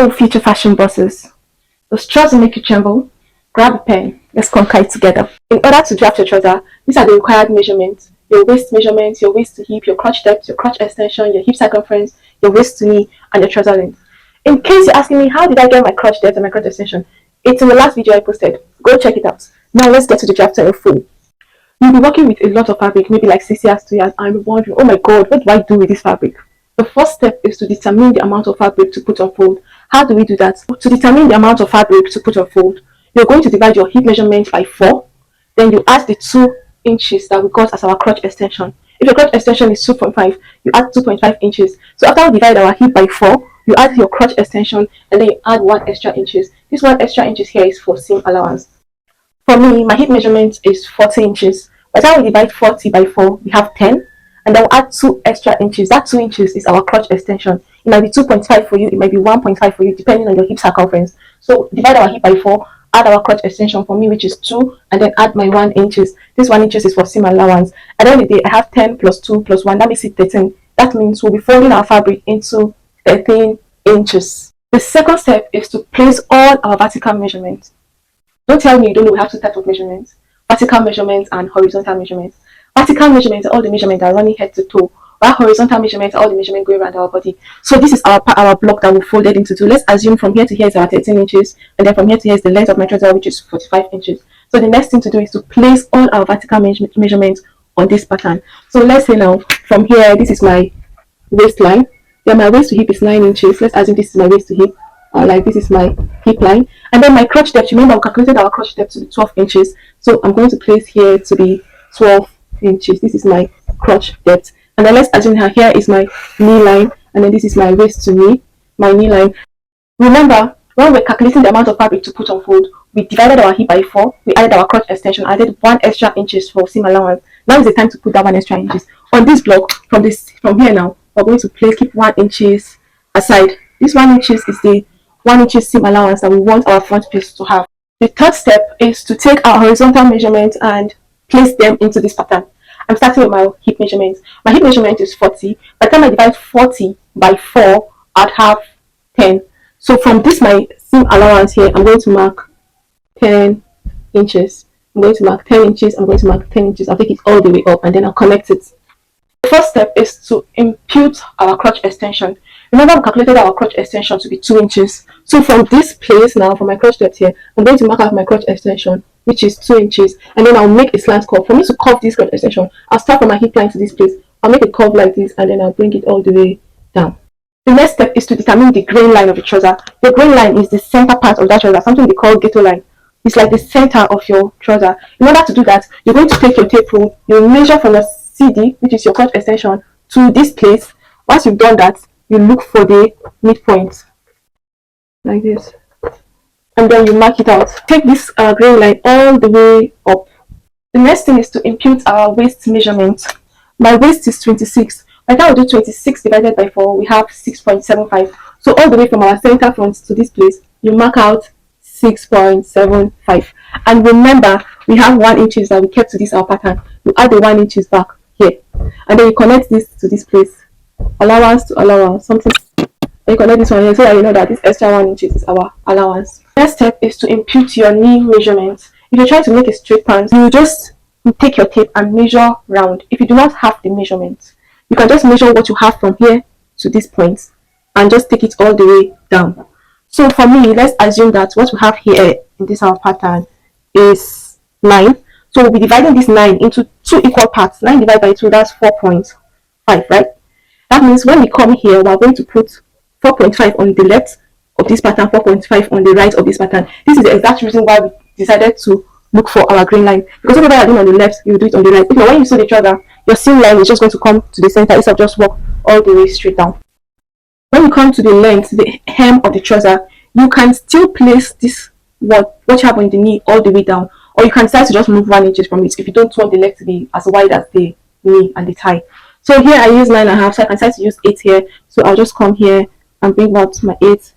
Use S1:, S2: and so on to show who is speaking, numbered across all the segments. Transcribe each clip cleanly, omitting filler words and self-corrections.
S1: Oh, future fashion bosses. Those trousers make you tremble. Grab a pen. Let's conquer it together. In order to draft your trouser, these are the required measurements. Your waist measurements, your waist to hip, your crotch depth, your crotch extension, your hip circumference, your waist to knee, and your trouser length. In case you're asking me, how did I get my crotch depth and my crotch extension? It's in the last video I posted. Go check it out. Now let's get to the drafting in full. You'll be working with a lot of fabric, maybe like 6 years, 2 years, and you're wondering, oh my god, what do I do with this fabric? The first step is to determine the amount of fabric to put on fold. How do we do that? To determine the amount of fabric to put on fold, you're going to divide your hip measurement by 4. Then you add the 2 inches that we got as our crotch extension. If your crotch extension is 2.5, you add 2.5 inches. So after we divide our hip by 4, you add your crotch extension and then you add 1 extra inches. This 1 extra inches here is for seam allowance. For me, my hip measurement is 40 inches. By the time we divide 40 by 4, we have 10. And then we'll add 2 extra inches. That 2 inches is our crotch extension. It might be 2.5 for you, it might be 1.5 for you, depending on your hip circumference. So divide our hip by 4, add our crotch extension for me, which is 2, and then add my 1 inches. This 1 inches is for seam allowance. At the end of the day, I have 10 plus 2 plus 1, that makes it 13. That means we'll be folding our fabric into 13 inches. The second step is to place all our vertical measurements. Don't tell me you don't know we have 2 types of measurements: vertical measurements and horizontal measurements. Vertical measurements are all the measurements that are running head to toe, while horizontal measurements are all the measurements going around our body. So this is our block that we folded into 2. Let's assume from here to here is our 13 inches, and then from here to here is the length of my trouser, which is 45 inches. So the next thing to do is to place all our vertical measurements on this pattern. So let's say now, from here, this is my waistline. Then my waist to hip is 9 inches. Let's assume this is my waist to hip, like this is my hip line. And then my crotch depth, remember we calculated our crotch depth to be 12 inches. So I'm going to place here to be 12 inches. This is my crotch depth. And then let's assume here is my knee line, and then this is my waist to knee, my knee line. Remember, when we're calculating the amount of fabric to put on fold, we divided our hip by 4, we added our crotch extension, added 1 extra inches for seam allowance. Now is the time to put that 1 extra inches. On this block, from here now, we're going to keep 1 inches aside. This 1 inches is the 1 inches seam allowance that we want our front piece to have. The third step is to take our horizontal measurements and place them into this pattern. I'm starting with my hip measurement. My hip measurement is 40. By the time I divide 40 by 4, I'd have 10. So from this, my seam allowance here, I'm going to mark 10 inches. I'm going to mark 10 inches. I'm going to mark 10 inches. I'll take it all the way up and then I'll connect it. The first step is to impute our crotch extension. Remember, we calculated our crotch extension to be 2 inches. So from this place now, from my crotch depth here, I'm going to mark out my crotch extension, which is 2 inches, and then I'll make a slant curve. For me to curve this crotch extension, I'll start from my hip line to this place. I'll make a curve like this, and then I'll bring it all the way down. The next step is to determine the grain line of the trouser. The grain line is the center part of that trouser, something they call ghetto line. It's like the center of your trouser. In order to do that, you're going to take your tape rule, you'll measure from your CD, which is your crotch extension, to this place. Once you've done that, you look for the midpoint, like this. And then you mark it out. Take this grain line all the way up. The next thing is to impute our waist measurement. My waist is 26. By the time we do 26 divided by 4, we have 6.75. So all the way from our center front to this place, you mark out 6.75. And remember, we have 1 inches that we kept to this our pattern. You add the 1 inches back here. And then you connect this to this place. Allowance to allowance, something. You connect this one here so that you know that this extra 1 inches is our allowance. Next step is to impute your knee measurement. If you're trying to make a straight pant, you just take your tape and measure round. If you do not have the measurement, you can just measure what you have from here to this point and just take it all the way down. So for me, let's assume that what we have here in this our pattern is 9. So we'll be dividing this 9 into 2 equal parts. 9 divided by 2, that's 4.5, right? That means when we come here, we're going to put 4.5 on the left of this pattern, 4.5 on the right of this pattern. This is the exact reason why we decided to look for our grain line. Because whatever you're doing on the left, you do it on the right. If when you sew the trouser, your seam line is just going to come to the center instead of just walk all the way straight down. When you come to the length, the hem of the trouser, you can still place this what you have on the knee all the way down. Or you can decide to just move 1 inch from it if you don't want the leg to be as wide as the knee and the thigh. So here I use 9.5, so I can decide to use 8 here. So I'll just come here and bring out my 8,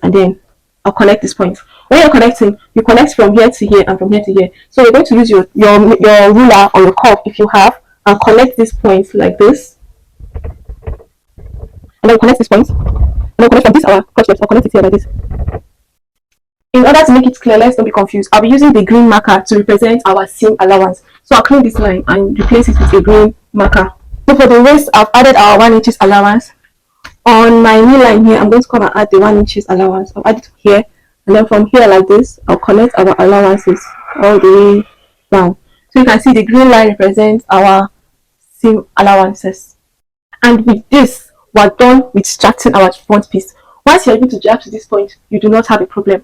S1: and then I'll connect this point. When you're connecting, you connect from here to here and from here to here. So you're going to use your ruler or your curve if you have, and connect this point like this. And then connect this point. And Now connect from this our clutch depth. I'll connect it here like this. In order to make it clear, let's don't be confused. I'll be using the green marker to represent our seam allowance. So I'll clean this line and replace it with a green marker. So for the waist, I've added our 1 inches allowance. On my new line here, I'm going to come and add the 1 inches allowance. I'll add it here, and then from here like this, I'll connect our allowances all the way down. So you can see the green line represents our seam allowances. And with this, we're done with extracting our front piece. Once you're able to jab to this point, you do not have a problem.